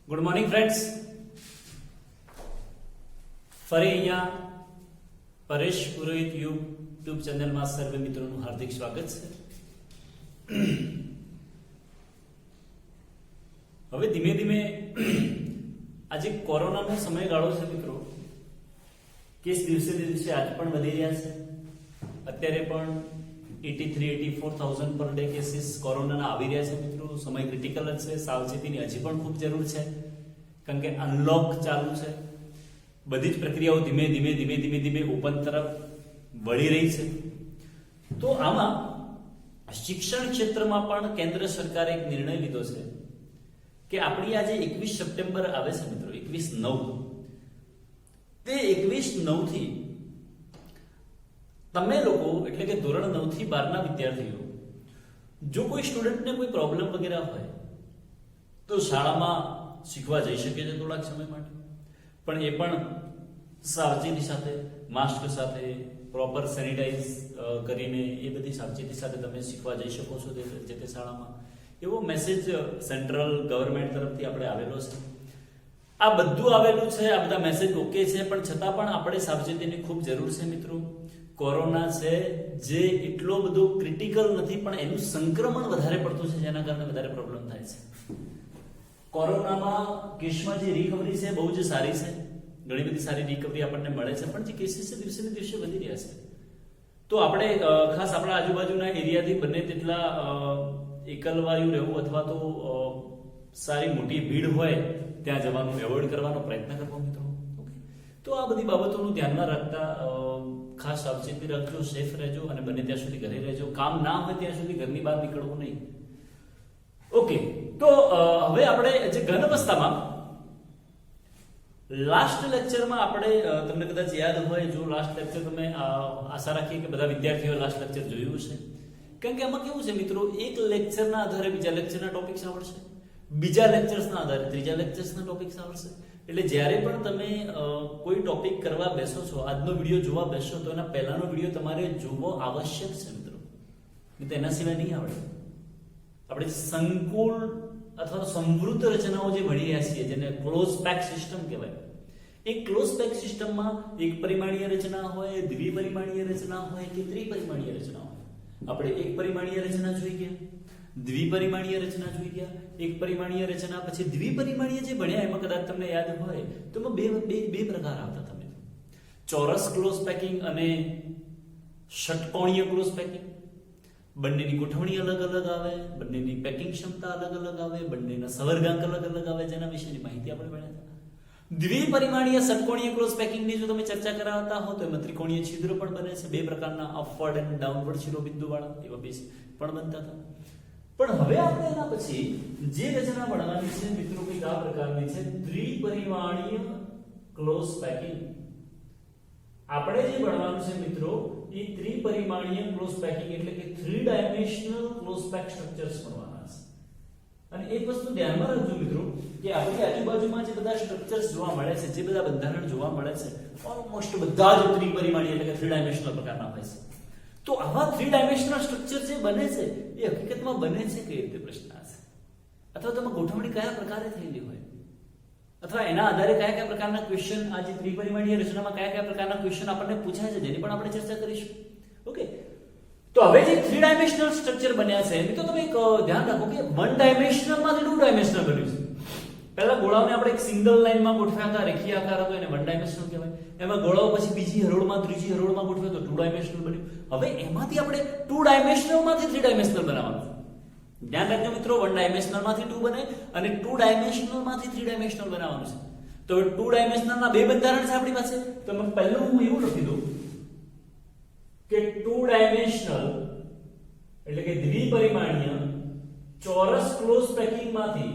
Good morning friends. ફરી અહીંયા પરેશ પુરોહિત YouTube ચેનલમાં સર્વે મિત્રોનું હાર્દિક સ્વાગત છે. હવે ધીમે ધીમે આજે કોરોનાનો સમયગાળો છે મિત્રો. કેસ દિવસે દિવસે આજ પણ વધી રહ્યા છે. અત્યારે પણ 83-84,000 પર ડે કેસીસ કોરોનાના આવી રહ્યા છે મિત્રો. સમય ક્રિટિકલ જ છે. સાવચેતીની હજી પણ ખૂબ જરૂર છે, કારણ કે અનલોક ચાલુ છે. બધી જ પ્રક્રિયાઓ ધીમે ધીમે ઓપન તરફ વળી રહી છે. તો આમાં શિક્ષણ ક્ષેત્રમાં પણ કેન્દ્ર સરકારે એક નિર્ણય લીધો છે કે આપણી આજે 21 સપ્ટેમ્બર આવે છે મિત્રો, 21/9, તે 21/9 થી તમે લોકો એટલે કે ધોરણ 9 થી 12 ના વિદ્યાર્થીઓ, જો કોઈ સ્ટુડન્ટને કોઈ પ્રોબ્લેમ વગેરે હોય તો શાળામાં શીખવા જઈ શકે છે થોડાક સમય માટે, પણ એ પણ સાવચેતી સાથે, માસ્ક સાથે, પ્રોપર સેનિટાઈઝ કરીને એ બધી સાવચેતી સાથે તમે શીખવા જઈ શકો છો જે તે શાળામાં. એવો મેસેજ સેન્ટ્રલ ગવર્મેન્ટ તરફથી આપણે આવેલો છે. આ બધું આવેલું છે, આ બધા મેસેજ ઓકે છે, પણ છતાં પણ આપણે સાવચેતીની ખૂબ જરૂર છે મિત્રો. કોરોના છે જે એટલો બધો ક્રિટિકલ નથી, પણ એનું સંક્રમણ વધારે પડતું છે, જેના કારણે વધારે પ્રોબ્લેમ થાય છે. કોરોનામાં કેસમાં જે રિકવરી છે બહુ જ સારી છે, ઘણી બધી સારી રિકવરી આપણને મળે છે, પણ જે કેસીસ છે દિવસે ને દિવસે વધી રહ્યા છે. તો આપણે ખાસ આપણા આજુબાજુના એરિયાથી બને તેટલા એકલવાયુ રહેવું અથવા તો સારી મોટી ભીડ હોય ત્યાં જવાનું એવોઇડ કરવાનો પ્રયત્ન કરવો મિત્રો. ઓકે, તો આ બધી બાબતોનું ધ્યાનમાં રાખતા ખાસ સાવચેતી રાખજો, સેફ રહેજો અને બને ત્યાં સુધી ઘરે રહેજો. કામ ના હોય ત્યાં સુધી ઘરની બહાર નીકળવું નહીં. ઓકે, તો હવે આપણે જે ઘન અવસ્થામાં લાસ્ટ લેક્ચરમાં આપણે તમને કદાચ યાદ હોય, જો લાસ્ટ લેક્ચર તમે આશા રાખીએ કે બધા વિદ્યાર્થીઓએ લાસ્ટ લેક્ચર જોયું છે, કારણ કે આમાં કેવું છે મિત્રો, એક લેક્ચરના આધારે બીજા લેક્ચરના ટોપિક્સ આવડશે, બીજા લેક્ચર્સના આધારે ત્રીજા લેક્ચર્સના ટોપિક્સ આવડશે. એટલે જ્યારે પણ તમે કોઈ ટોપિક કરવા બેસો છો, આજનો વિડીયો જોવા બેસો તો એના પહેલાનો વિડીયો તમારે જોવો આવશ્યક છે મિત્રો, એના સિવાય નહીં આવડે. આપણે સંકુલ અથવા તો સમૃદ્ધ રચનાઓ જે ભણી રહ્યા છીએ, જેને ક્લોઝ પેક સિસ્ટમ કહેવાય, એ ક્લોઝ પેક સિસ્ટમમાં એક પરિમાણીય રચના હોય, દ્વિપરિમાણીય રચના હોય કે ત્રિપરિમાણીય રચના હોય. આપણે એક પરિમાણીય રચના જોઈ ગયા, દ્વિપરિમાણીય રચના જોઈ ગયા, એક પરિમાણીય રચના, પછી દ્વિપરિમાણીય જે ભણ્યા એમાં કદાચ તમને યાદ હોય તો એમાં બે પ્રકાર આવતા હતા મિત્રો. ચોરસ ક્લોઝ પેકિંગ અને ષટકોણીય ક્લોઝ પેકિંગ. બંનેની ગોઠવણી અલગ અલગ આવે, બંનેની પેકિંગ ક્ષમતા અલગ અલગ આવે, બંનેના સવર્ગાંક અલગ અલગ આવે, જેના વિશેની માહિતી આપણે ભણ્યા હતા. દ્વિપરિમાણીય ષટકોણીય ક્લોઝ પેકિંગની જો તમે ચર્ચા કરાવતા હો તો એમાં ત્રિકોણીય છિદ્રો પણ બને છે, બે પ્રકારના અપવર્ડ અને ડાઉનવર્ડ શિરોબિંદુવાળા, એવા બે પણ બનતા હતા. પણ હવે આપણે એના પછી જે રચના ભણવાની છે મિત્રો, કંઈક આ પ્રકારની છે, ત્રિપરિમાણીય ક્લોઝ પેકિંગ. આપણે જે ભણવાનું છે મિત્રો એ ત્રિપરિમાણીય ક્લોઝ પેકિંગ એટલે કે 3 ડાયમેન્શનલ ક્લોઝ પેક સ્ટ્રક્ચર્સ ભણવાના છે. અને એક વસ્તુ ધ્યાનમાં રાખજો મિત્રો કે આપણી આજુબાજુમાં જે બધા સ્ટ્રક્ચર્સ જોવા મળે છે, જે બધા બંધારણ જોવા મળે છે, ઓલમોસ્ટ બધા જ ત્રિપરિમાણીય એટલે કે 3 ડાયમેન્શનલ પ્રકારના હોય છે. તો આવા 3 ડાયમેન્શનલ સ્ટ્રક્ચર જે બને છે એ હકીકતમાં બને છે કઈ રીતે, પ્રશ્ન છે. અથવા તેમાં ગોઠવણી કયા પ્રકારે થયેલી હોય, અથવા એના આધારે કયા કયા પ્રકારના ક્વેશ્ચન, આ જે ત્રિપરિમાણીય રચનામાં કયા કયા પ્રકારના ક્વેશ્ચન આપણને પૂછાય છે, જેની પણ આપણે ચર્ચા કરીશું. ઓકે, તો હવે જે 3 ડાયમેન્શનલ સ્ટ્રક્ચર બન્યા છે એની તો તમે એક ધ્યાન રાખો કે 1 ડાયમેન્શનલ માંથી 2 ડાયમેન્શનલ બન્યું છે. પહેલા ગોળાઓને આપણે એક સિંગલ લાઈનમાં ગોઠવ્યા હતા, રેખીય આકાર હતો, એને 1 ડાયમેન્શનલ કહેવાય. એમાં ગોળાઓ પછી બીજી હરોળમાં, ત્રીજી હરોળમાં ગોઠવ્યો તો 2 ડાયમેન્શનલ બન્યું. હવે એમાંથી આપણે 2 ડાયમેન્શનલ માંથી 3 ડાયમેન્શનલ બનાવવાનું છે. ધ્યાન રાખજો મિત્રો, 1 ડાયમેન્શનલ માંથી 2 બને અને 2 ડાયમેન્શનલ માંથી 3 ડાયમેન્શનલ બનાવવાનું છે. તો 2 ડાયમેન્શનલ ના બે બંધારણ છે આપણી પાસે. તો મેં પહેલું હું એવું લખી દઉં કે 2 ડાયમેન્શનલ એટલે કે દ્વિપરિમાણીય ચોરસ ક્લોઝ પેકિંગ માંથી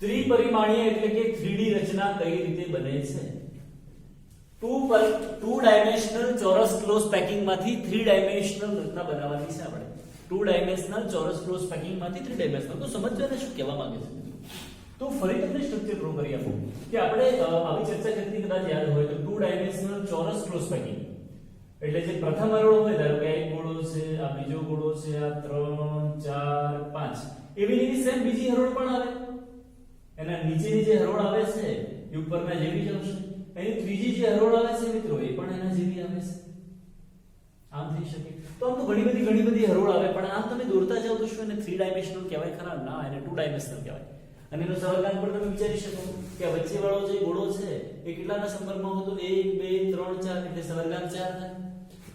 ત્રિપરિમાણીય એટલે કે 3D રચના કઈ રીતે બને છે. 2 ડાયમેન્શનલ ચોરસ ક્લોઝ પેકિંગ માંથી 3 ડાયમેન્શનલ રચના બનાવવાની છે આપણે. 2 ડાયમેન્શનલ ચોરસ ક્લોઝ પેકિંગ માંથી 3 ડાયમેન્શનલ. તો સમજજો ને શું કહેવા માંગે છે. તો ફરી તમને સ્ટ્રક્ચર ડ્રો કરી આપું કે આપણે આવી ચર્ચા કરતી કદાચ યાદ હોય તો 2 ડાયમેન્શનલ ચોરસ ક્લોઝ પેકિંગ એટલે જે પ્રથમ હરોળ હોય ધારો કે આ એક ગોળો છે, આ બીજો ગોળો છે, આ 3 4 5 એવી એવી સેમ બીજી હરોળ પણ આવે, એના નીચેની જે હરોળ આવે છે એ ઉપરના જેવી જ આવશે, એની ત્રીજી જે હરોળ આવે છે મિત્રો એ પણ એના જેવી આવે છે, આમ થઈ શકે. તો આમ તો ઘણી બધી હરોળ આવે, પણ આમ તમે દોરતા જાવ તો શું એને 3 ડાયમેન્શનલ કહેવાય ખરા? ના, એને 2 ડાયમેન્શનલ કહેવાય. અને એનો સવર્ગાંક પણ તમે વિચારી શકો કે આ વચ્ચે વાળો જે ગોળો છે એ કેટલાના સંપર્કમાં હોય? તો 1 2 3 4 એટલે સવર્ગાંક 4 થાય.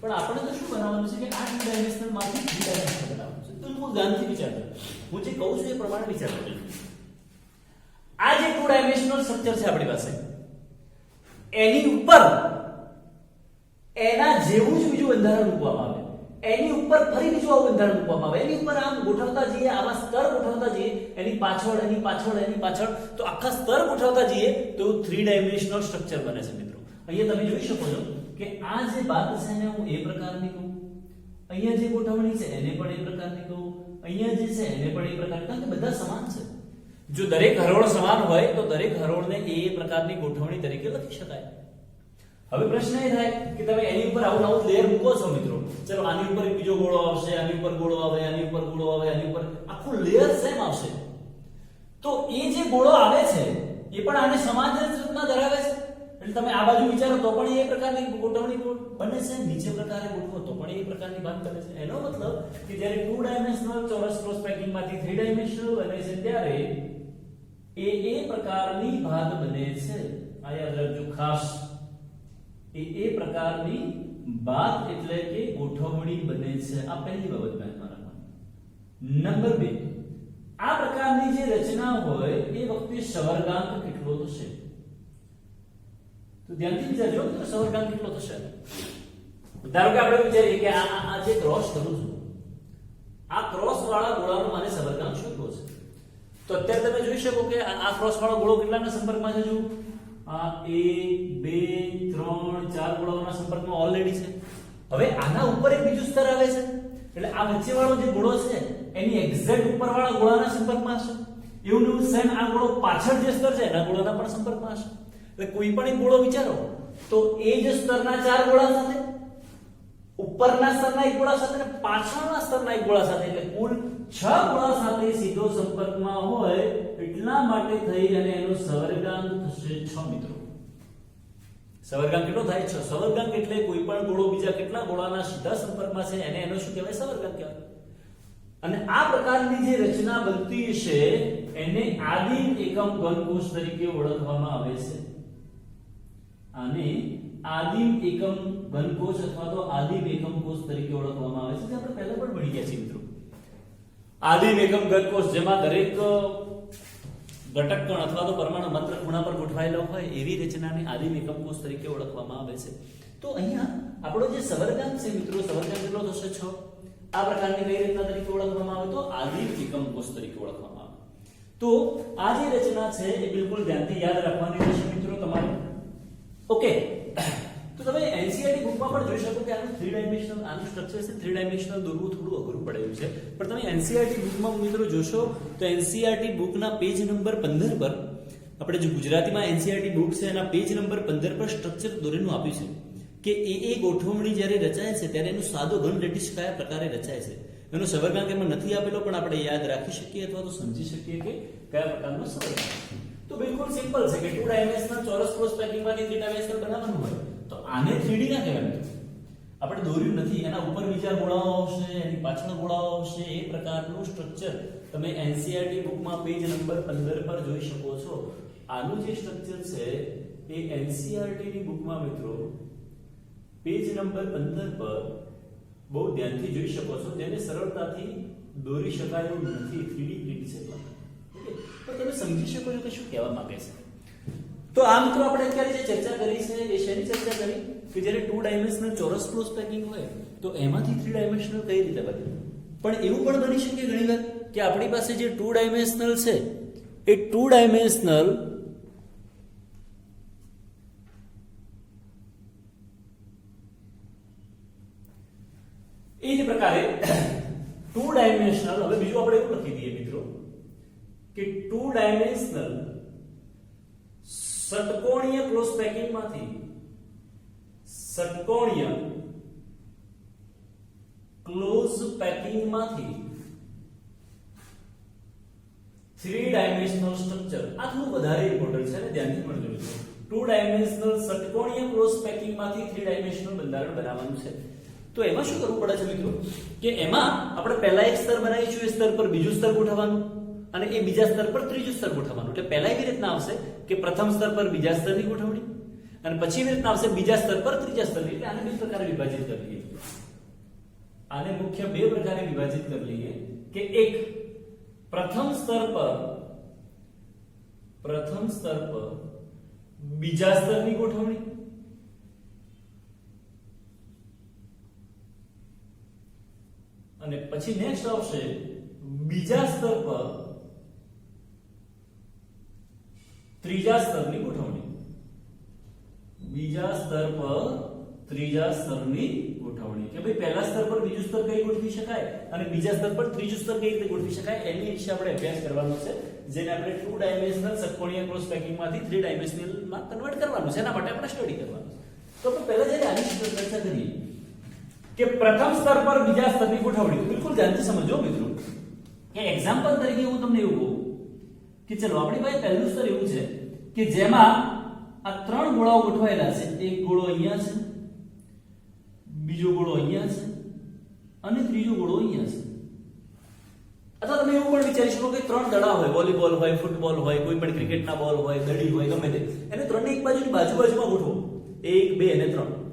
પણ આપણે તો શું બનાવવાનું છે કે આ 2 ડાયમેન્શનલ માંથી 3 ડાયમેન્શનલ બનાવવાનું છે. તો હું ધ્યાનથી વિચારજો, હું જે કહું છું એ પ્રમાણે વિચારજો. આ જે 2 ડાયમેન્શનલ સ્ટ્રક્ચર છે આપણી પાસે, એની ઉપર એના જેવું જ બીજું બંધારણ મૂકવામાં આવે, એની ઉપર ફરી બીજું આવું બંધારણ મૂકવામાં આવે, એની ઉપર આમ ગોઠવતા જઈએ, આવા સ્તર ગોઠવતા જઈએ, એની પાછળ એની પાછળ એની પાછળ, તો આખા સ્તર ગોઠવતા જઈએ તો 3 ડાયમેન્શનલ સ્ટ્રક્ચર બને છે મિત્રો. અહીંયા તમે જોઈ શકો છો કે આ જે બાદ છે એને હું એ પ્રકારની કહું, અહીંયા જે ગોઠવણી છે એને પણ એ પ્રકારની કહું, અહીંયા જે છે એને પણ એ પ્રકારની, કારણ કે બધા સમાન છે. જો દરેક હરોળ સમાન હોય તો દરેક હરોળને એ પ્રકારની ગોઠવણી તરીકે લખી શકાય. હવે પ્રશ્ન એ થાય કે તમે એની ઉપર આવું નવું લેયર મૂકો છો મિત્રો, ચલો આની ઉપર બીજો ગોળો આવશે, આની ઉપર ગોળો આવે, આની ઉપર ગોળો આવે, આની ઉપર આખું લેયર સેમ આવશે, તો એ જે ગોળો આવે છે એ પણ આને સમાન રચના ધરાવે છે. એટલે તમે આ બાજુ વિચારો તો પણ એ પ્રકારની ગોઠવણી બને છે, નીચે પ્રકારે ગોઠવો તો પણ એ પ્રકારની વાત બને છે. એનો મતલબ કે જ્યારે 2 ડાયમેન્શનલ ચોરસ ક્રોસ પેકિંગ માંથી 3 ડાયમેન્શનલ બને છે ત્યારે એ પ્રકારની ભાત બને છે. આ યાદ રાખજો ખાસ, એ પ્રકારની ભાત એટલે કે ગોઠવણી બને છે. આ પહેલી બાબત ધ્યાનમાં રાખવાની. નંબર 2, આ પ્રકારની જે રચના હોય એ વખતે સવર્ગાંક કેટલો થશે? તો ધ્યાનથી વિચારજો કે સવર્ગાંક કેટલો થશે. ધારો કે આપણે વિચારીએ કે આ જે ક્રોસ કરું છું, આ ક્રોસ વાળા ગોળાનો મારે સવર્ગાંક શોધવો છે. તો અત્યારે તમે જોઈ શકો કે આ ક્રોસ વાળો ગોળો કેટલાના સંપર્કમાં છે? જો આ 1 2 3 4 ગોળાઓના સંપર્કમાં ઓલરેડી છે. હવે આના ઉપર એક બીજું સ્તર આવે છે, એટલે આ વચ્ચે વાળો જે ગોળો છે એની એક્ઝેક્ટ ઉપર વાળા ગોળાના સંપર્કમાં હશે. એવું સેમ આ ગોળો પાછળ જે સ્તર છે એના ગોળાના પણ સંપર્કમાં હશે. એટલે કોઈ પણ એક ગોળો વિચારો તો એ જ સ્તરના 4 ગોળા સાથે, ઉપરના સ્તરના એક ગોળા સાથે અને પાછળના સ્તરના એક ગોળા સાથે, એટલે કુલ 6 ગોળા સાથે સીધો સંપર્કમાં હોય, એટલા માટે થઈ અને એનો સવર્ગાંક થશે 6 મિત્રો. સવર્ગાંક કેટલો થાય? 6. સવર્ગાંક એટલે કોઈ પણ ગોળો બીજા કેટલા ગોળાના સીધા સંપર્કમાં છે એને એનો શું કહેવાય? સવર્ગાંક કહેવાય. અને આ પ્રકારની જે રચના બનતી છે એને આદિમ એકમ ઘનકોષ તરીકે ઓળખવામાં આવે છે. આને આદિમ એકમ ઘનકોષ અથવા તો આદિમ એકમ કોષ તરીકે ઓળખવામાં આવે છે, જે આપણે પહેલા પણ ભણી ગયા છીએ મિત્રો. આદિમ એકમ ઘનકોષ જેમાં દરેક ઘટક કણ અથવા તો પરમાણુ મંત્ર ખૂણા પર ગોઠવાયેલો હોય એવી રચનાને આદિમ એકમ કોષ તરીકે ઓળખવામાં આવે છે. તો અહીંયા આપણો જે સવર્ગાંક છે મિત્રો, સવર્ગાંક કેટલો થશે? 6. આ પ્રકારની કઈ રચના તરીકે ઓળખવામાં આવે? તો આદિમ એકમ કોષ તરીકે ઓળખવામાં આવે. તો આ જે રચના છે એ બિલકુલ ધ્યાનથી યાદ રાખવાની રહેશે મિત્રો તમારે. ઓકે, તો તમે એનસીઈઆરટી બુકમાં પણ જોઈ શકો કે આનું 3 ડાયમેન્શનલ આનું સ્ટ્રક્ચર છે. 3 ડાયમેન્શનલ દોરવું થોડું અઘરું પડે એવું છે, પણ તમે એનસીઈઆરટી બુકમાં મિત્રો જોશો તો એનસીઈઆરટી બુકના પેજ નંબર 15 પર, આપણે જે ગુજરાતીમાં એનસીઈઆરટી બુક છે એના પેજ નંબર 15 પર સ્ટ્રક્ચર દોરેલું આપ્યું છે કે એ ગોઠવણી જ્યારે રચાય છે ત્યારે એનું સાદો ઘન લેટિસ કયા પ્રકારે રચાય છે. એનો સવર્ગાંક એમાં નથી આપેલો, પણ આપણે યાદ રાખી શકીએ અથવા તો સમજી શકીએ કે કયા પ્રકારનો સવર્ગાંક. તો બિલકુલ સિમ્પલ છે કે 2 ડાયમેન્શનલ ચોરસ ક્રોસ પેકિંગમાંથી 3 ડાયમેન્શનલ બનાવવાનું હોય તો આને 3D ના કહેવાય. આપણે દોર્યું નથી, એના ઉપર બીજા ગોળાઓ આવશે, એની પાછળ ગોળાઓ આવશે, એ પ્રકારનું સ્ટ્રક્ચર તમે એનસીઈઆરટી બુકમાં પેજ નંબર 15 પર જોઈ શકો છો. આનું જે સ્ટ્રક્ચર છે એ એનસીઈઆરટી ની બુકમાં મિત્રો પેજ નંબર 15 પર બહુ ધ્યાનથી જોઈ શકો છો, જેને સરળતાથી દોરી શકાય એવું નથી. 3D પ્રિન્ટ છે તો તમે સમજી શકો છો કે શું કહેવા માંગે છે. તો આ મિત્રો આપણે અત્યારે જે ચર્ચા કરી છે એ શેની ચર્ચા કરી કે જ્યારે 2 ડાયમેન્શનલ ચોરસ ક્રોસ પેકિંગ હોય તો એમાંથી 3 ડાયમેન્શનલ કઈ રીતે બને. પણ એવું પણ બની શકે ઘણીવાર કે આપણી પાસે જે 2 ડાયમેન્શનલ છે એ 2 ડાયમેન્શનલ એ જ પ્રકારે 2 ડાયમેન્શનલ, હવે બીજું આપણે એવું લખી દઈએ મિત્રો કે 2 ડાયમેન્શનલ ષટકોણીય ક્રોસ પેકિંગ માંથી ષટકોણીય ક્લોઝ પેકિંગ માંથી 3 ડાયમેન્શનલ સ્ટ્રક્ચર આ થોડું વધારે ઇમ્પોર્ટન્ટ છે ને ધ્યાનથી સમજો મિત્રો 2 ડાયમેન્શનલ ષટકોણીય ક્લોઝ પેકિંગ માંથી 3 ડાયમેન્શનલ બંધારણ બનાવવાનું છે તો એમાં શું કરવું પડે છે મિત્રો કે એમાં આપણે પહેલા એક સ્તર બનાવીશું એ સ્તર પર બીજું સ્તર ગોઠવવાનું અને એ બીજા સ્તર પર ત્રીજું સ્તર ગોઠવવાનું એટલે પહેલા એવી રીતના આવશે કે પ્રથમ સ્તર પર બીજા સ્તરની ગોઠવણી અને પછી એવી રીતના આવશે બીજા સ્તર પર ત્રીજા સ્તરની એટલે આને બે પ્રકારે વિભાજિત કરી લઈએ આને મુખ્ય બે પ્રકારે વિભાજિત કરી લઈએ કે એક પ્રથમ સ્તર પર બીજા સ્તરની ગોઠવણી અને પછી નેક્સ્ટ આવશે બીજા સ્તર પર ત્રીજા સ્તરની ગોઠવણી બીજા સ્તર પર ત્રીજા સ્તરની ગોઠવણી કે ભાઈ પહેલા સ્તર પર બીજું સ્તર કઈ ગોઠવી શકાય અને બીજા સ્તર પર ત્રીજું સ્તર કઈ રીતે ગોઠવી શકાય એની વિશે આપણે અભ્યાસ કરવાનો છે જેને આપણે 2 ડાયમેન્શનલ ષટકોણીય ક્રોસ પેકિંગ માંથી 3 ડાયમેન્શનલ માં કન્વર્ટ કરવાનું છે એના માટે આપણે સ્ટડી કરવાનું છે તો આપણે પહેલા જઈને આની ચર્ચા કરીએ કે પ્રથમ સ્તર પર બીજા સ્તરની ગોઠવણી બિલકુલ ધ્યાનથી સમજો મિત્રો કે એક્ઝામ્પલ તરીકે હું તમને એવું કહું કે ચલો આપણી પાસે પહેલું સ્તર એવું છે કે જેમાં આ 3 ગોળાઓ ગોઠવાયેલા છે એક ગોળો અહીંયા છે બીજો ગોળો અહીંયા છે અને ત્રીજો ગોળો અહીંયા છે અથવા તમે એવું પણ વિચારી શકો કે 3 દડા હોય વોલીબોલ હોય ફૂટબોલ હોય કોઈ પણ ક્રિકેટના બોલ હોય દડી હોય ગમે તે એને ત્રણને એક બાજુની બાજુમાં ગોઠવો 1 2 અને 3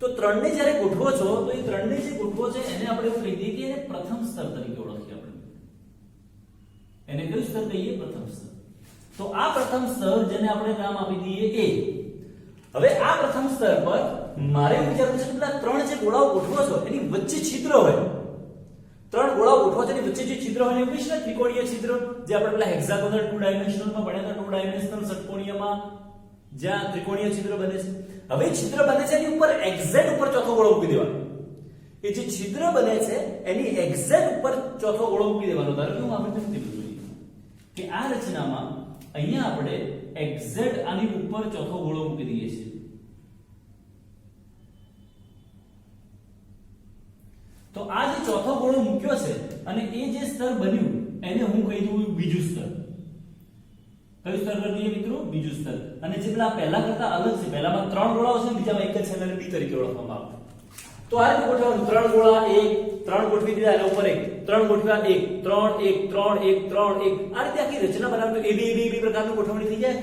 તો 3 ને જ્યારે ગોઠવો છો તો એ 3 ને જે ગોઠવો છે એને આપણે એવું કહી દઈએ કે એને પ્રથમ સ્તર તરીકે ઓળખીએ આપણે એને કયું સ્તર કહીએ પ્રથમ સ્તર તો આ પ્રથમ સ્તર જેને આપણે નામ આપી દઈએ A હવે આ પ્રથમ સ્તર પર મારે વિચારવું છે કે પેલા 3 જે ગોળાઓ ગોઠવો છો એની વચ્ચે છિદ્ર હોય 3 ગોળાઓ ગોઠવો છો એની વચ્ચે જે છિદ્ર હોય એવું કહીશ ને ત્રિકોણીય છિદ્ર જે આપણે પેલા હેક્સાગોનલ 2 ડાયમેન્શનલ માં ભણ્યા હતા 2 ડાયમેન્શનલ ષટકોણીયમાં જ્યાં ત્રિકોણીય છિદ્ર બને છે હવે છિદ્ર બને છે એની ઉપર એક્ઝેક્ટ ઉપર ચોથો ગોળો મૂકી દેવાનો એ જે છિદ્ર બને છે એની એક્ઝેક્ટ ઉપર ચોથો ગોળો મૂકી દેવાનો ધારો કે હું આપણે તમને કીધું કે આ રચનામાં અહીંયા આપણે એક્ઝેક્ટ આની ઉપર ચોથો ગોળો મૂકી દઈએ છીએ તો આ જે ચોથો ગોળો મૂક્યો છે અને એ જે સ્તર બન્યું એને હું કહી દઉં બીજું સ્તર કયું સ્તર કરી દઈએ મિત્રો બીજું સ્તર અને જે પેલા પહેલા કરતા અલગ છે પહેલામાં 3 ગોળાઓ છે બીજામાં એક જ છે અને બી તરીકે ઓળખવામાં આવે તો આ રીતે ગોઠવવાનું 3 ગોળા 3 ગોઠવી દીધા એના ઉપર 3 ગોઠવ્યા 1 3 1 3 1 3 1 આ રીતે આખી રચના બનાવતો AB પ્રકારની ગોઠવણી થઈ જાય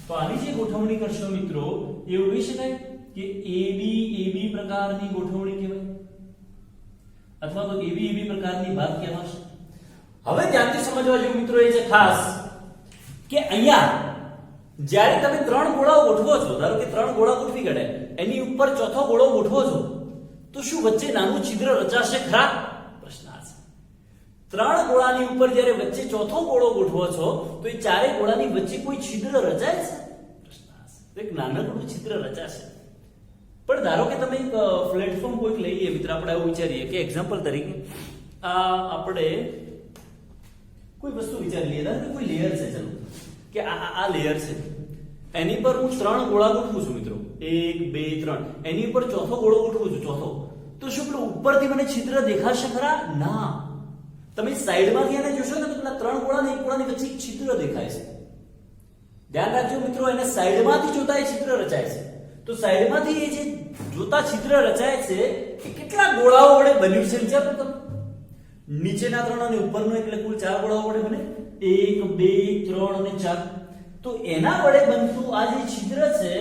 તો આની જે ગોઠવણી કરશો મિત્રો એવું કહી શકાય કે AB પ્રકારની ગોઠવણી કહેવાય અથવા તો AB પ્રકારની ભાત કહેવાશે હવે ધ્યાનથી સમજવા જેવું મિત્રો એ છે ખાસ કે અહીંયા જ્યારે તમે 3 ગોળાઓ ગોઠવો છો ધારો કે 3 ગોળા ગોઠવી ગયા એની ઉપર ચોથો ગોળો ગોઠવો છો તો શું વચ્ચે નાનું છિદ્ર રચાશે ખરા પ્રશ્ન આ છે 3 ગોળાની ઉપર જ્યારે વચ્ચે ચોથો ગોળો ગોઠવો છો તો એ ચારે ગોળાની વચ્ચે કોઈ છિદ્ર રચાય છે પ્રશ્ન આ છે એક નાનકડું છિદ્ર રચાશે પણ ધારો કે તમે એક પ્લેટફોર્મ કોઈક લઈએ મિત્ર આપણે એવું વિચારીએ કે એક્ઝામ્પલ તરીકે આપણે કોઈ વસ્તુ વિચારી લઈએ ધારો કે કોઈ લેયર છે ચલો કે આ લેયર છે એની પર હું 3 ગોળા ગોઠવું છું મિત્રો 1 2 3 એની ઉપર ચોથો ગોળો ગોઠવું છું ચોથો તો શું પેલું ઉપરથી મને છિદ્ર દેખાશે ખરા ના તમે સાઈડમાંથી એને જોશો ને તો પેલા 3 ગોળા ને એક ગોળાની વચ્ચે એક છિદ્ર દેખાય છે ધ્યાન રાખજો મિત્રો એને સાઈડમાંથી જોતા એ છિદ્ર રચાય છે તો સાઈડમાંથી એ જે જોતા છિદ્ર રચાય છે એ કેટલા ગોળાઓ વડે બન્યું છે વિચારો તમે નીચેના 3 અને ઉપરનો એટલે કુલ 4 ગોળાઓ વડે બને 1 2 3 અને 4 તો એના વડે બનતું આ જે છિદ્ર છે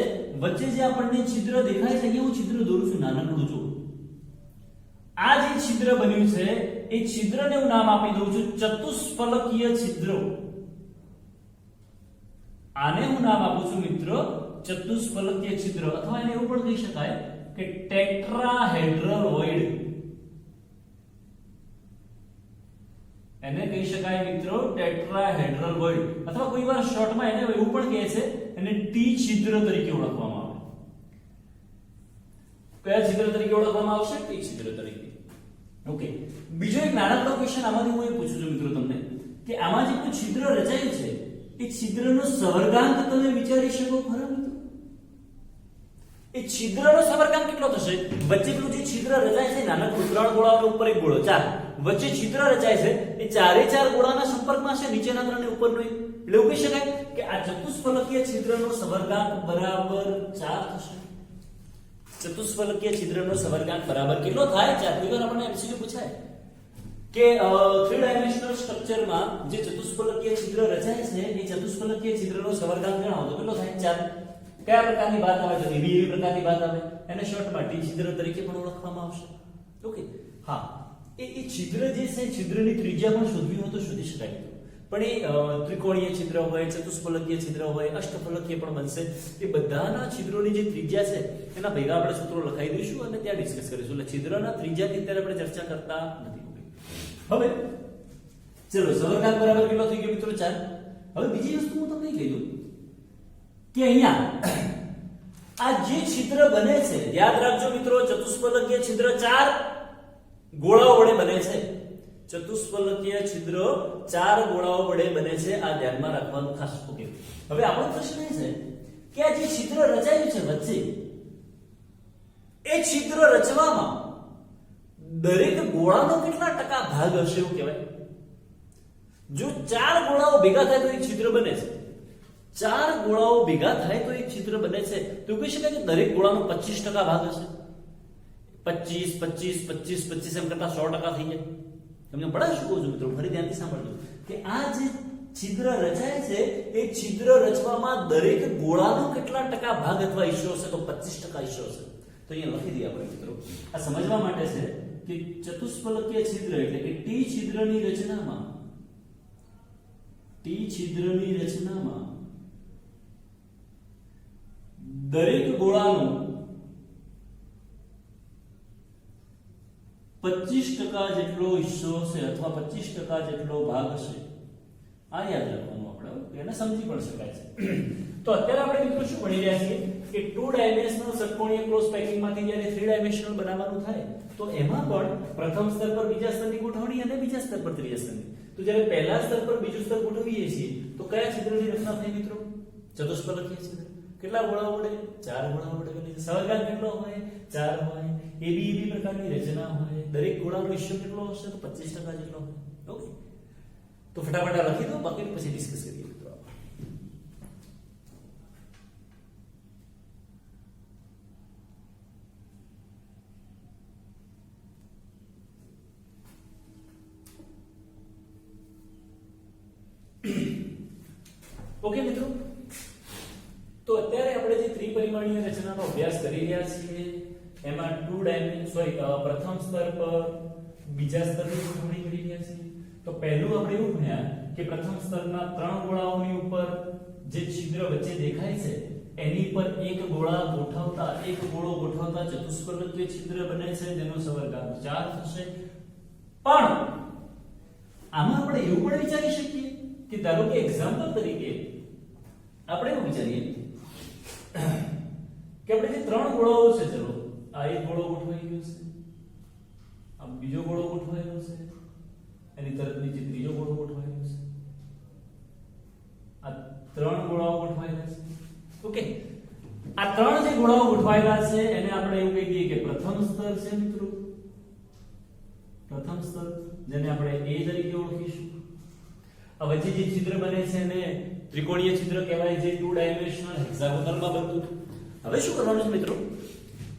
વચ્ચે જે આપણને છિદ્ર દેખાય છે એવું છિદ્ર દોરું છું નાનકડું જો આ જે છિદ્ર બન્યું છે એ છિદ્રને હું નામ આપી દઉં છું ચતુષ્ફલકીય છિદ્ર આને હું નામ આપું છું મિત્રો ચતુષ્ફલકીય છિદ્ર અથવા એને એવું પણ કહી શકાય કે ટેટ્રાહેડ્રલ વોઇડ એને કહી શકાય મિત્રો ટેટ્રાહેડ્રલ વોઇડ અથવા કોઈ વાર શોર્ટમાં એને એવું પણ કહે છે એને ટી છિદ્ર તરીકે ઓળખવામાં આવે કયા છિદ્ર તરીકે ઓળખવામાં આવશે ટી છિદ્ર તરીકે ઓકે બીજો એક નાનકડો ક્વેશ્ચન આમાંથી હું એ પૂછું છું મિત્રો તમને કે આમાં જે કોઈ છિદ્ર રચાયું છે એ છિદ્રનો સવર્ગાંક તમે વિચારી શકો ખરા મિત્રો એ છિદ્રનો સવર્ગાંક કેટલો થશે? વચ્ચે પેલું જે છિદ્ર રચાય છે નાનકડું 3 ગોળાઓની ઉપર એક ગોળો 4 વચ્ચે છિદ્ર રચાય છે એ ચારે ચાર ગોળાના સંપર્કમાં છે નીચેના ત્રણ અને ઉપરનો એક. એટલે એવું કહી શકાય કે આ ચતુષ્ફલકીય છિદ્રનો સવર્ગાંક બરાબર 4 થશે. ચતુષ્ફલકીય છિદ્રનો સવર્ગાંક બરાબર કેટલો થાય? 4. કોઈ વાર આપણને એમસીક્યુ પૂછાય કે 3 ડાયમેન્શનલ સ્ટ્રક્ચરમાં જે ચતુષ્ફલકીય છિદ્ર રચાય છે એ ચતુષ્ફલકીય છિદ્રનો સવર્ગાંક જણાવો તો કેટલો થાય? 4. કયા પ્રકારની વાત આવે તો એવી પ્રકારની વાત આવે એને શોર્ટમાં ટી છિદ્ર તરીકે પણ ઓળખવામાં આવશે. ઓકે, હા, એ છિદ્ર જે છે છિદ્રની ત્રિજ્યા પણ શોધવી હોય તો શોધી શકાય. પણ એ ત્રિકોણીય છિદ્ર હોય, ચતુષ્ફલકીય છિદ્ર હોય, અષ્ટફલકીય પણ બનશે. એ બધાના છિદ્રોની જે ત્રિજ્યા છે એના ભેગા આપણે સૂત્રો લખાઈ દઈશું અને ત્યાં ડિસ્કસ કરીશું. એટલે છિદ્રના ત્રિજ્યાની અત્યારે આપણે ચર્ચા કરતા નથી. હવે ચલો સવર્ગાંક બરાબર કેટલો થઈ ગયો મિત્રો? 4. હવે બીજી વસ્તુ હું તમને કહી દઉં કે અહીંયા આ જે છિદ્ર બને છે યાદ રાખજો મિત્રો, ચતુષ્ફલકીય છિદ્ર 4 ગોળાઓ વડે બને છે. ચતુષ્ફલકીય છિદ્ર 4 ગોળાઓ વડે બને છે. આ ધ્યાનમાં રાખવાનું ખાસ. ઓકે, હવે આપણો પ્રશ્ન એ છે કે આ જે છિદ્ર રચાયું છે વચ્ચે એ છિદ્ર રચવામાં દરેક ગોળાનો કેટલા ટકા ભાગ હશે એવું કહેવાય? જો 4 ગોળાઓ ભેગા થાય તો એક છિદ્ર બને છે. 4 ગોળાઓ ભેગા થાય તો એક છિદ્ર બને છે તો કહી શકાય કે દરેક ગોળાનો 25% ભાગ હશે. 25 25 25 25 એમ કરતા 100% થઈ જાય. તમને બડા શું કહું છું મિત્રો, ફરી ધ્યાનથી સાંભળજો કે આ જે છિદ્ર રચાય છે એ છિદ્ર રચવામાં દરેક ગોળાનો કેટલા ટકા ભાગ અથવા હિસ્સો હશે? તો 25% હિસ્સો હશે. તો અહીંયા લખી દઈએ આપણે મિત્રો. આ સમજવા માટે છે કે ચતુષ્ફલકીય છિદ્ર એટલે કે ટી છિદ્રની રચનામાં દરેક ગોળાનો 25% જેટલો હિસ્સો હશે અથવા 25% જેટલો ભાગ હશે. આ યાદ રાખવાનું આપણે, એને સમજી પણ શકાય છે. તો અત્યારે આપણે મિત્રો શું ભણી રહ્યા છીએ કે 2 ડાયમેન્શનલ ષટકોણીય ક્લોઝ પેકિંગમાંથી જ્યારે 3 ડાયમેન્શનલ બનાવવાનું થાય તો એમાં પણ પ્રથમ સ્તર પર બીજા સ્તરની ગોઠવણી અને બીજા સ્તર પર ત્રીજા સ્તરની. તો જ્યારે પહેલા સ્તર પર બીજું સ્તર ગોઠવીએ છીએ તો કયા છિદ્રની રચના થાય મિત્રો? ચતુષ્ફલકીય છિદ્ર. કેટલા ગોળાઓ વડે? 4 ગોળાઓ વડે બને છે. સવર્ગાંક કેટલો હોય? 4 હોય. એબી પ્રકારની રચના હોય. દરેક ગોળાનો હિસ્સો કેટલો હશે? તો 25% જેટલો હોય. ઓકે, તો ફટાફટ લખી દો, બાકી પછી ડિસ્કસ કરીએ મિત્રો. ઓકે મિત્રો, તો અત્યારે આપણે જે ત્રિપરિમાણીય રચનાનો અભ્યાસ કરી રહ્યા છીએ એમાં પ્રથમ સ્તર પર બીજા સ્તરની ગોઠવણી કરી રહ્યા છીએ. તો પહેલું આપણે એવું ભણ્યા કે પ્રથમ સ્તરના 3 ગોળાઓની ઉપર જે છિદ્ર વચ્ચે દેખાય છે એની પર એક ગોળો ગોઠવતા ચતુષ્ફલકીય છિદ્ર બને છે જેનો સવર્ગાંક 4 થશે. પણ આમાં આપણે એવું પણ વિચારી શકીએ કે ધારો કે એક્ઝામ્પલ તરીકે આપણે એવું વિચારીએ કે આપણે જે 3 ગોળાઓ છે, ચલો આ એક ગોળો ગોઠવાઈ ગયો છે, આ બીજો ગોળો ગોઠવાયેલો છે, એની તરફ નીચે ત્રીજો ગોળો ગોઠવાયેલો છે, આ 3 ગોળાઓ ગોઠવાયેલા છે. ઓકે, આ 3 જે ગોળાઓ ગોઠવાયેલા છે એને આપણે એવું કહી દઈએ કે પ્રથમ સ્તર છે મિત્રો. પ્રથમ સ્તર જેને આપણે A તરીકે ઓળખીશું. આ વચ્ચે જે છિદ્ર બને છે એને ત્રિકોણીય છિદ્ર કહેવાય, જે 2 ડાયમેન્શનલ હેક્સાગોનલમાં બનતું. હવે શું કરવાનું છે મિત્રો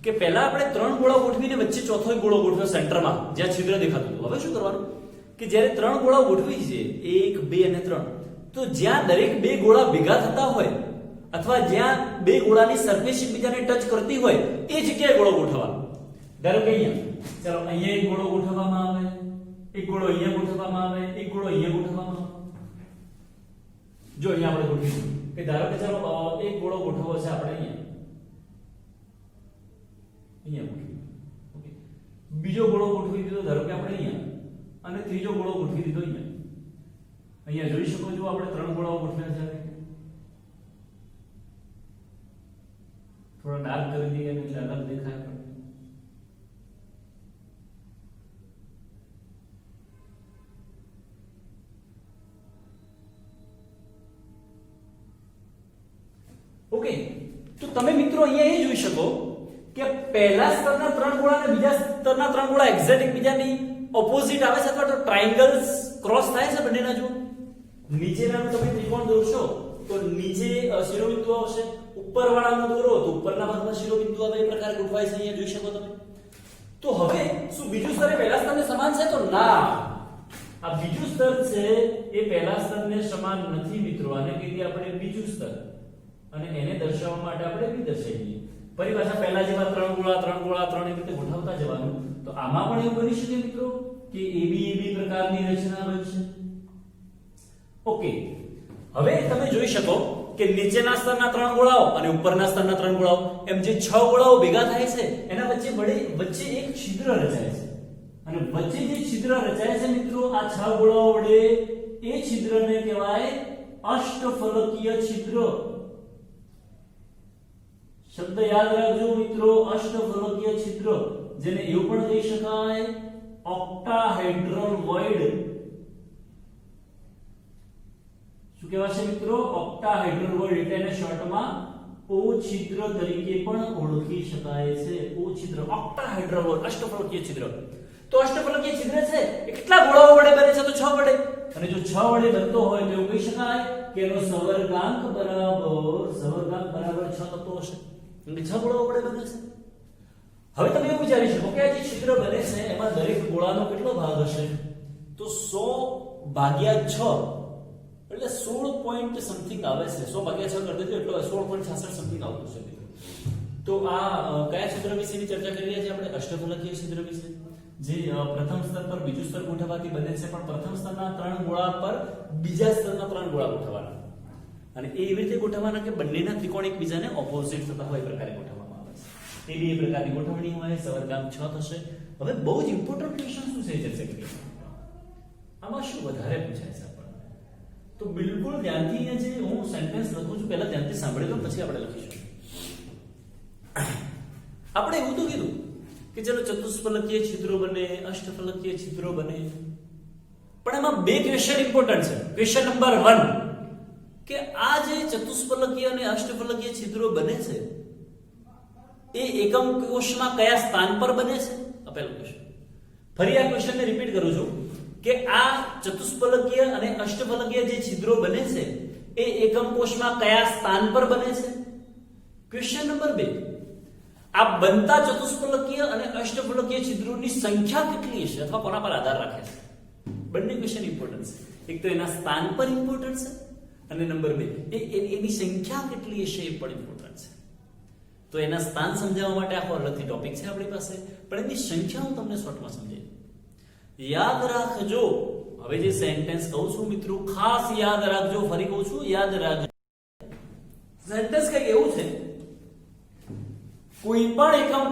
કે પહેલા આપણે 3 ગોળા ગોઠવીને વચ્ચે ચોથો એક ગોળો ગોઠવ્યો સેન્ટરમાં જ્યાં છિદ્ર દેખાતું હતું. હવે શું કરવાનું કે જ્યારે 3 ગોળા ગોઠવી છે 1 2 અને 3, તો જ્યાં દરેક 2 ગોળા ભેગા થતા હોય અથવા જ્યાં 2 ગોળાની સરફેસ એકબીજાને ટચ કરતી હોય એ જગ્યાએ ગોળો ગોઠવવાનો. ધારો કે અહીંયા ચાલો અહીંયા એક ગોળો ગોઠવવામાં આવે, એક ગોળો અહીંયા ગોઠવવામાં આવે, એક ગોળો અહીંયા ગોઠવવામાં આવે. જો અહીંયા આપણે ગોઠવીશું કે ધારો કે ચાલો એક ગોળો ગોઠવવો છે આપણે અહીંયા ગોઠવી. ઓકે, બીજો ગોળો ગોઠવી દીધો ધારો કે આપણે અહીંયા, અને ત્રીજો ગોળો ગોઠવી દીધો અહીંયા. અહીંયા જોઈ શકો છો આપણે 3 ગોળાઓ ગોઠવ્યા છે. થોડા ડાર્ક કરી દઈએ એટલે અલગ દેખાય આપણને. ઓકે, તો તો તમે મિત્રો અહીંયા એ જોઈ શકો કે પહેલા સ્તરના ત્રણ ગોળા અને બીજા સ્તરના ત્રણ ગોળા એક્ઝેક્ટ એકબીજાની ઓપોઝિટ આવે છે અથવા તો ટ્રાયેંગલ્સ ક્રોસ થાય છે બંનેના. જો નીચેનાનું તમે ત્રિકોણ દોરશો તો નીચે શિરોબિંદુ આવશે, ઉપરવાળાનો દોરો તો ઉપરના ભાગમાં શિરોબિંદુ આવે. એ પ્રકારે ગોઠવાય છે, અહીંયા જોઈ શકો તમે. તો હવે શું બીજું સ્તર એ પહેલા સ્તરને સમાન છે? તો ના, આ બીજું સ્તર છે એ પહેલા સ્તરને સમાન નથી મિત્રો. આને કહીએ આપણે બીજું સ્તર અને એને દર્શાવવા માટે આપણે બી દર્શાવીએ. ફરી પાછા પહેલા જેવા ત્રણ ગોળા ત્રણ એ રીતે ગોઠવતા જવાનું. તો આમાં પણ એવું બની શકે મિત્રો કે એબી પ્રકારની રચના બનશે. ઓકે, હવે તમે જોઈ શકો કે નીચેના સ્તરના ત્રણ ગોળાઓ અને ઉપરના સ્તરના ત્રણ ગોળાઓ એમ જે 6 ગોળાઓ ભેગા થાય છે એના વચ્ચે એક છિદ્ર રચાય છે. અને વચ્ચે જે છિદ્ર રચાય છે મિત્રો, આ 6 ગોળાઓ વડે એ છિદ્રને કહેવાય અષ્ટફલકીય છિદ્ર. શબ્દ યાદ રાખજો મિત્રો, અષ્ટફલકીય છિદ્ર, જેને એવું પણ કહી શકાય ઓક્ટાહેડ્રલ વોઇડ. શું કહેવાય છે મિત્રો? ઓક્ટાહેડ્રલ વોઇડ, એટલે એને શોર્ટમાં ઓ છિદ્ર તરીકે પણ ઓળખી શકાય છે. ઓ છિદ્ર, ઓક્ટાહેડ્રલ વોઇડ, અષ્ટફલકીય છિદ્ર. તો અષ્ટફલકીય છિદ્ર છે એ કેટલા ગોળાઓ વડે બને છે? તો 6 વડે. અને જો 6 વડે બનતો હોય તો એવું કહી શકાય કે એનો સવર્ગાંક બરાબર 6 થતો હશે. એટલે 6 ગોળાઓ વડે બને છે. હવે તમે એવું વિચારી શકો કે આ જે છિદ્ર બને છે એમાં દરેક ગોળાનો કેટલો ભાગ હશે? તો 100 ભાગ્યા 6 એટલે 16 પોઈન્ટ સમથિંગ આવે છે. 100 ભાગ્યા 6 કરી દેજો એટલે 16.66 સમથિંગ આવતું છે. તો આ કયા છિદ્ર વિશેની ચર્ચા કરી રહ્યા છીએ આપણે? અષ્ટફલકીય છિદ્ર વિશે, જે પ્રથમ સ્તર પર બીજું સ્તર ગોઠવવાથી બને છે, પણ પ્રથમ સ્તરના 3 ગોળા પર બીજા સ્તરના 3 ગોળા ગોઠવવાના. અને એ એવી રીતે ગોઠવવાના કે બંનેના ત્રિકોણ એકબીજાને ઓપોઝિટ થતા હોય એ પ્રકારે ગોઠવવામાં આવે છે. એ બે પ્રકારની ગોઠવણી હોય. સવર્ગાંક 6 થશે. હવે બહુ જ ઇમ્પોર્ટન્ટ ક્વેશ્ચન શું છે ચર્ચા કરીએ. આમાં શું વધારે પૂછાય છે આપણને? તો બિલકુલ ધ્યાનથી જે હું સેન્ટેન્સ લખું છું પહેલા ધ્યાનથી સાંભળી લો, પછી આપણે લખીશું. આપણે એવું તો કીધું કે ચલો ચતુષ્ફલકીય છિદ્રો બને, અષ્ટફલકીય છિદ્રો બને, પણ એમાં બે ક્વેશ્ચન ઇમ્પોર્ટન્ટ છે. ક્વેશ્ચન નંબર 1 કે આ જે ચતુષ્ફલકીય અને અષ્ટફલકીય છિદ્રો બને છે એ એકમ કોષમાં કયા સ્થાન પર બને છે? આ પહેલો ક્વેશ્ચન. ફરી આ ક્વેશ્ચનને રિપીટ કરું છું કે આ ચતુષ્ફલકીય અને અષ્ટફલકીય જે છિદ્રો બને છે એ એકમ કોષમાં કયા સ્થાન પર બને છે? ક્વેશ્ચન નંબર 2, આ બનતા ચતુષ્ફલકીય અને અષ્ટફલકીય છિદ્રોની સંખ્યા કેટલી હશે અથવા કોના પર આધાર રાખે છે? બંને ક્વેશ્ચન ઇમ્પોર્ટન્ટ છે. એક તો એના સ્થાન પર ઇમ્પોર્ટન્ટ છે અને નંબર 2 એની સંખ્યા કેટલી હશે એ પણ ઇમ્પોર્ટન્ટ છે. તો એના સ્થાન સમજાવવા માટે આખો અલગથી ટોપિક છે આપણી પાસે, પણ એની સંખ્યા હું તમને શોર્ટમાં સમજાવી. યાદ રાખજો. હવે જે સેન્ટેન્સ કહું છું મિત્રો ખાસ યાદ રાખજો. ફરી કહું છું, યાદ રાખજો. સેન્ટેન્સ કઈ એવું છે, કોઈ પણ એકમ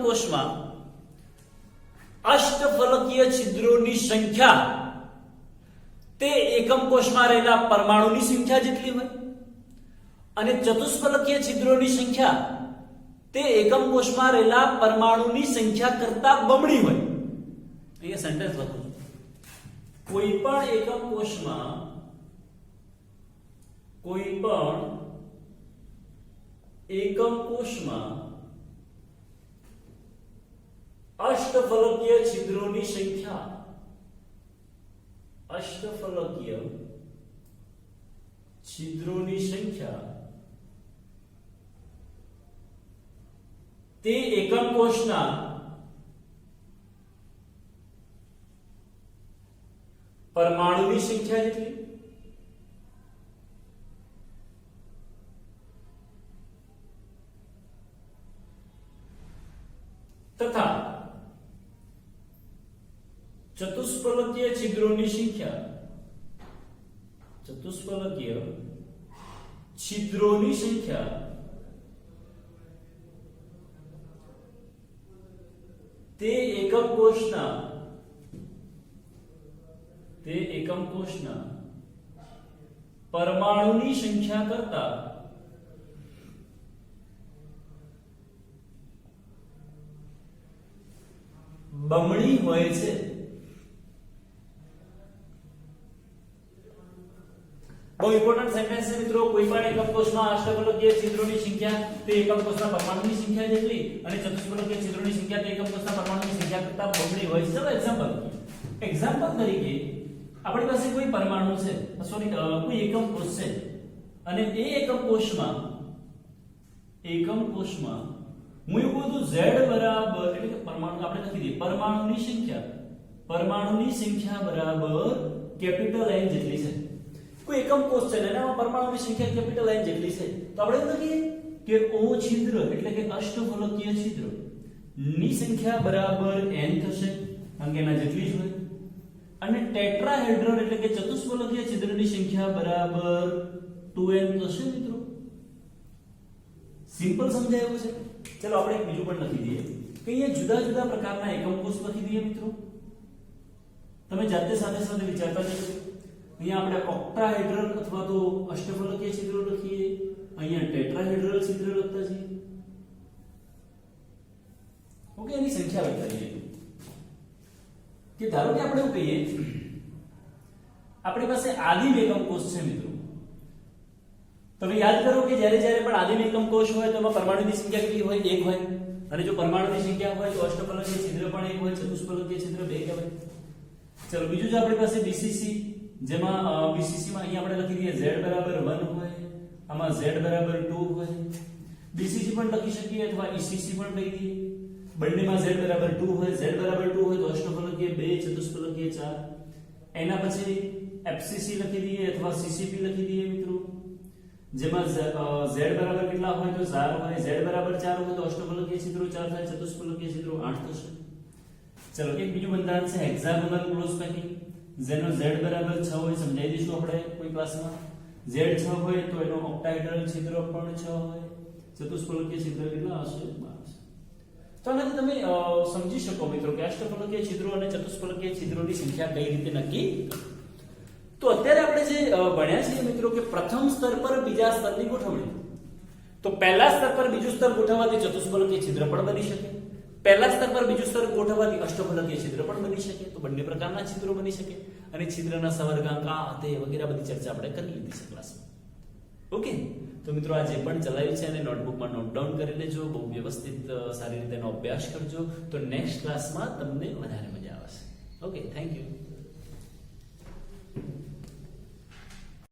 કોષમાં અષ્ટફલકીય છિદ્રોની સંખ્યા તે એકમ કોષમાં રહેલા પરમાણુની સંખ્યા જેટલી હોય અને ચતુષ્ફલકીય છિદ્રોની સંખ્યા તે એકમ કોષમાં રહેલા પરમાણુની સંખ્યા કરતા બમણી હોય. અહીંયા સેન્ટેન્સ લખું છું. કોઈ પણ એકમ કોષમાં અષ્ટફલકીય છિદ્રોની સંખ્યા તે એકમ કોષના પરમાણુની સંખ્યા જેટલી તથા ચતુષ્ફલકીય છિદ્રોની સંખ્યા તે એકમ કોષના પરમાણુની સંખ્યા કરતા બમણી હોય છે. બહુ ઇમ્પોર્ટન્ટ સેન્ટેન્સ છે મિત્રો. કોઈ પણ એકમ કોષમાં અષ્ટફલકીય છિદ્રોની સંખ્યા તે એકમ કોષના પરમાણુની સંખ્યા જેટલી અને ચતુષ્ફલકીય છિદ્રોની સંખ્યા તે એકમ કોષના પરમાણુની સંખ્યા કરતાં બમણી હોય છે. ચલો એક્ઝામ્પલ તરીકે આપણી પાસે કોઈ પરમાણુ છે, સોરી કોઈ એકમ કોષ છે અને એ એકમ કોષમાં હું એવું કહું z બરાબર એટલે કે પરમાણુ આપણે લખી દઈએ પરમાણુની સંખ્યા બરાબર કેપિટલ N જેટલી છે. કોઈ એકમ કોષ છે અને એમાં પરમાણુની સંખ્યા કેપિટલ N જેટલી છે તો આપણે એવું લખીએ કે O છિદ્ર એટલે કે અષ્ટફલકીય છિદ્ર ની સંખ્યા બરાબર n થશે કારણ કે એના જેટલી જ હોય. અને ટેટ્રાહેડ્રલ એટલે કે ચતુષ્ફલકીય છિદ્રની સંખ્યા બરાબર 2n થશે મિત્રો. સિમ્પલ સમજાયું છે. ચલો આપણે એક બીજું પણ લખી દઈએ કે અહીંયા જુદા જુદા પ્રકારના એકમ કોષ લખી દઈએ મિત્રો. તમે જાતે સાથે સાથે વિચારતા જજો. અહીંયા આપણે ઓક્ટાહેડ્રલ અથવા તો અષ્ટફલકીય છિદ્રો લખીએ, અહીંયા ટેટ્રાહેડ્રલ છિદ્ર લખતા જઈએ. ઓકે, એની સંખ્યા લખતા જઈએ. કે ધારો કે આપણે એવું કહીએ આપણી પાસે આદિમ એકમ કોષ છે મિત્રો. તમે યાદ કરો કે જ્યારે પણ આદિમ એકમ કોષ હોય તો એમાં પરમાણુની સંખ્યા કેટલી હોય? 1 હોય. અને જો પરમાણુની સંખ્યા હોય તો અષ્ટફલકીય છિદ્ર પણ 1 હોય, ચતુષ્ફલકીય છિદ્ર 2 કહેવાય. ચલો બીજું જો આપણી પાસે બીસીસી, જેમાં બીસીસી માં અહીંયા આપણે લખી દઈએ z બરાબર 1 હોય, આમાં z બરાબર 2 હોય. બીસીસી પણ લખી શકીએ અથવા ઈસીસી પણ કહી દઈએ. બંનેમાં z બરાબર 2 હોય, z બરાબર 2 હોય તો અષ્ટફલકીય 2, ચતુષ્ફલકીય 4. એના પછી એફસીસી લખી દઈએ અથવા સીસીપી લખી દઈએ મિત્રો. જેમાં z બરાબર કેટલા હોય તો 4 હોય, z બરાબર 4 હોય તો અષ્ટફલકીય છિદ્રો 4 થાય, ચતુષ્ફલકીય છિદ્રો 8 થશે. ચલો એક બીજું બંધારણ છે હેક્સાગોનલ ક્લોઝ પેકિંગ, જેનો z બરાબર 6 હોય, સમજાવી દઈશું આપણે કોઈ ક્લાસમાં. z 6 હોય તો એનો ઓક્ટાહેડ્રલ છિદ્ર પણ 6 હોય, ચતુષ્ફલકીય છિદ્ર કેટલા હશે? 12. તો આનાથી તમે સમજી શકો મિત્રો કે અષ્ટફલકીય છિદ્રો અને ચતુષ્ફલકીય છિદ્રોની સંખ્યા કઈ રીતે નક્કી કરવી. તો અત્યારે આપણે જે ભણ્યા છીએ મિત્રો કે પ્રથમ સ્તર પર બીજા સ્તરની ગોઠવણી. તો પહેલા સ્તર પર બીજું સ્તર ગોઠવવાથી ચતુષ્ફલકીય છિદ્ર પણ બની શકે, પહેલા સ્તર પર બીજું સ્તર ગોઠવવાથી અષ્ટફલકીય છિદ્ર પણ બની શકે. તો બંને પ્રકારના છિદ્રો બની શકે અને છિદ્રના સવર્ગાંક આ તે વગેરે બધી ચર્ચા આપણે કરી લીધી છે ક્લાસમાં. ઓકે, તો મિત્રો આ જે પણ ચલાવ્યું છે એને નોટબુકમાં નોટ ડાઉન કરી લેજો, બહુ વ્યવસ્થિત સારી રીતે એનો અભ્યાસ કરજો. તો નેક્સ્ટ ક્લાસમાં તમને વધારે મજા આવશે. Okay, thank you.